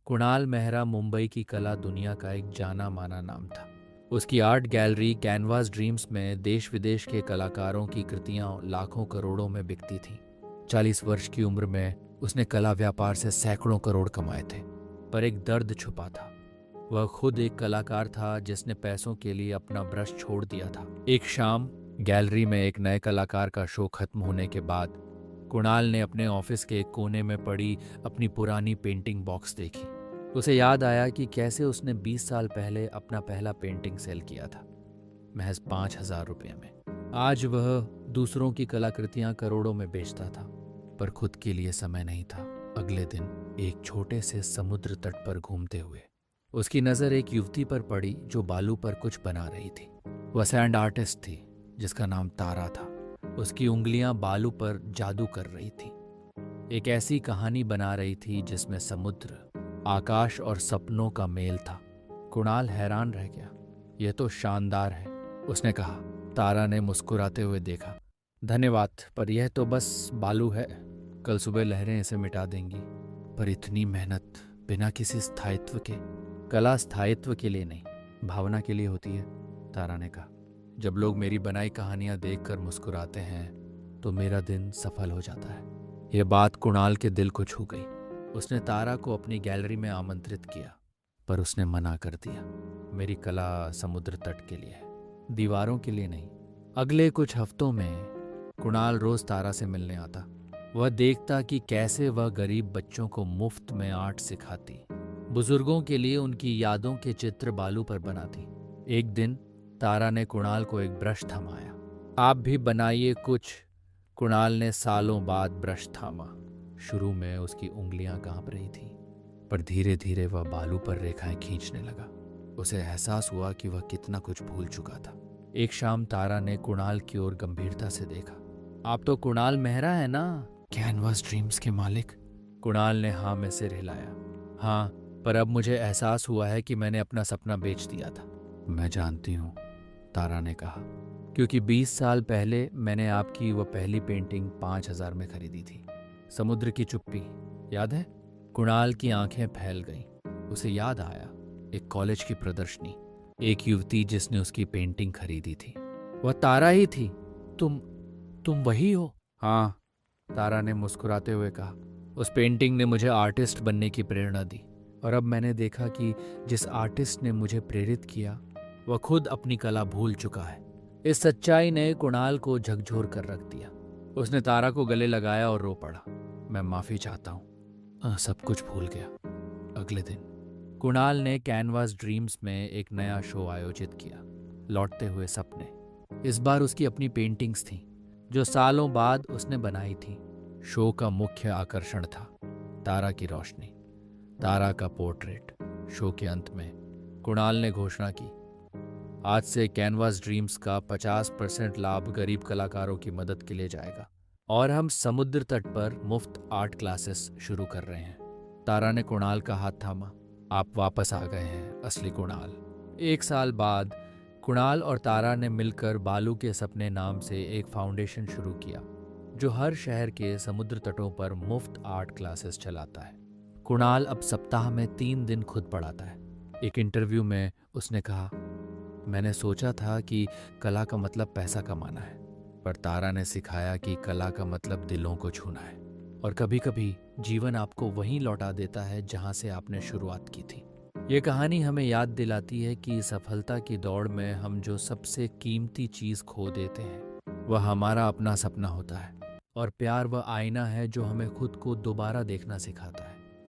कुणाल मेहरा मुंबई की कला दुनिया का एक जाना माना नाम था। उसकी आर्ट गैलरी कैनवास ड्रीम्स में देश विदेश के कलाकारों की कृतियां लाखों करोड़ों में बिकती थीं। 40 वर्ष की उम्र में उसने कला व्यापार से सैकड़ों करोड़ कमाए थे। पर एक दर्द छुपा था। वह खुद एक कलाकार था जिसने पैसों के लिए अपना ब्रश छोड़ दिया था। एक शाम गैलरी में एक नए कलाकार का शो खत्म होने के बाद कुणाल ने अपने ऑफिस के एक कोने में पड़ी अपनी पुरानी पेंटिंग बॉक्स देखी। उसे याद आया कि कैसे उसने 20 साल पहले अपना पहला पेंटिंग सेल किया था, महज 5,000 रुपये में। आज वह दूसरों की कलाकृतियां करोड़ों में बेचता था, पर खुद के लिए समय नहीं था। अगले दिन एक छोटे से समुद्र तट पर घूमते हुए उसकी नज़र एक युवती पर पड़ी जो बालू पर कुछ बना रही थी। वह सैंड आर्टिस्ट थी जिसका नाम तारा था। उसकी उंगलियां बालू पर जादू कर रही थी। एक ऐसी कहानी बना रही थी जिसमें समुद्र, आकाश और सपनों का मेल था। कुणाल हैरान रह गया। यह तो शानदार है, उसने कहा। तारा ने मुस्कुराते हुए देखा। धन्यवाद, पर यह तो बस बालू है। कल सुबह लहरें इसे मिटा देंगी। पर इतनी मेहनत बिना किसी स्थायित्व के? कला स्थायित्व के लिए नहीं, भावना के लिए होती है, तारा ने कहा। जब लोग मेरी बनाई कहानियां देखकर मुस्कुराते हैं तो मेरा दिन सफल हो जाता है। यह बात कुणाल के दिल को छू गई। उसने तारा को अपनी गैलरी में आमंत्रित किया, पर उसने मना कर दिया। मेरी कला समुद्र तट के लिए है, दीवारों के लिए नहीं। अगले कुछ हफ्तों में कुणाल रोज तारा से मिलने आता। वह देखता कि कैसे वह गरीब बच्चों को मुफ्त में आर्ट सिखाती, बुजुर्गों के लिए उनकी यादों के चित्र बालू पर बनाती। एक दिन तारा ने कुणाल को एक ब्रश थमाया। आप भी बनाइए कुछ। कुणाल ने सालों बाद ब्रश थामा। शुरू में उसकी उंगलियां कांप रही थीं, पर धीरे धीरे वह बालू पर रेखाएं खींचने लगा। उसे एहसास हुआ कि वह कितना कुछ भूल चुका था। एक शाम तारा ने कुणाल की ओर गंभीरता से देखा। आप तो कुणाल मेहरा है ना, कैनवास ड्रीम्स के मालिक? कुणाल ने हाँ में सिर हिलाया। हाँ, पर अब मुझे एहसास हुआ है कि मैंने अपना सपना बेच दिया था। मैं जानती हूँ, तारा ने कहा, क्योंकि 20 साल पहले मैंने आपकी वह पहली पेंटिंग 5,000 में खरीदी थी। समुद्र की चुप्पी, याद है? कुणाल की आंखें फैल गईं। उसे याद आया, एक कॉलेज की प्रदर्शनी, एक युवती जिसने उसकी पेंटिंग खरीदी थी। वह तारा ही थी। तुम वही हो? हाँ, तारा ने मुस्कुराते हुए कहा। उस पेंटिंग ने मुझे आर्टिस्ट बनने की प्रेरणा दी, और अब मैंने देखा कि जिस आर्टिस्ट ने मुझे प्रेरित किया वह खुद अपनी कला भूल चुका है। इस सच्चाई ने कुणाल को झकझोर कर रख दिया। उसने तारा को गले लगाया और रो पड़ा। मैं माफी चाहता हूँ, सब कुछ भूल गया। अगले दिन कुणाल ने कैनवास ड्रीम्स में एक नया शो आयोजित किया, लौटते हुए सपने। इस बार उसकी अपनी पेंटिंग्स थीं जो सालों बाद उसने बनाई थी। शो का मुख्य आकर्षण था तारा की रोशनी, तारा का पोर्ट्रेट। शो के अंत में कुणाल ने घोषणा की, आज से कैनवास ड्रीम्स का 50% लाभ गरीब कलाकारों की मदद के लिए जाएगा, और हम समुद्र तट पर मुफ्त आर्ट क्लासेस शुरू कर रहे हैं। तारा ने कुणाल का हाथ थामा। आप वापस आ गए हैं, असली कुणाल। 1 साल बाद कुणाल और तारा ने मिलकर बालू के सपने नाम से एक फाउंडेशन शुरू किया जो हर शहर के समुद्र तटों पर मुफ्त आर्ट क्लासेस चलाता है। कुणाल अब सप्ताह में 3 दिन खुद पढ़ाता है। एक इंटरव्यू में उसने कहा, मैंने सोचा था कि कला का मतलब पैसा कमाना है, पर तारा ने सिखाया कि कला का मतलब दिलों को छूना है, और कभी कभी जीवन आपको वहीं लौटा देता है जहां से आपने शुरुआत की थी। ये कहानी हमें याद दिलाती है कि सफलता की दौड़ में हम जो सबसे कीमती चीज खो देते हैं वह हमारा अपना सपना होता है, और प्यार वह आईना है जो हमें खुद को दोबारा देखना सिखाता है।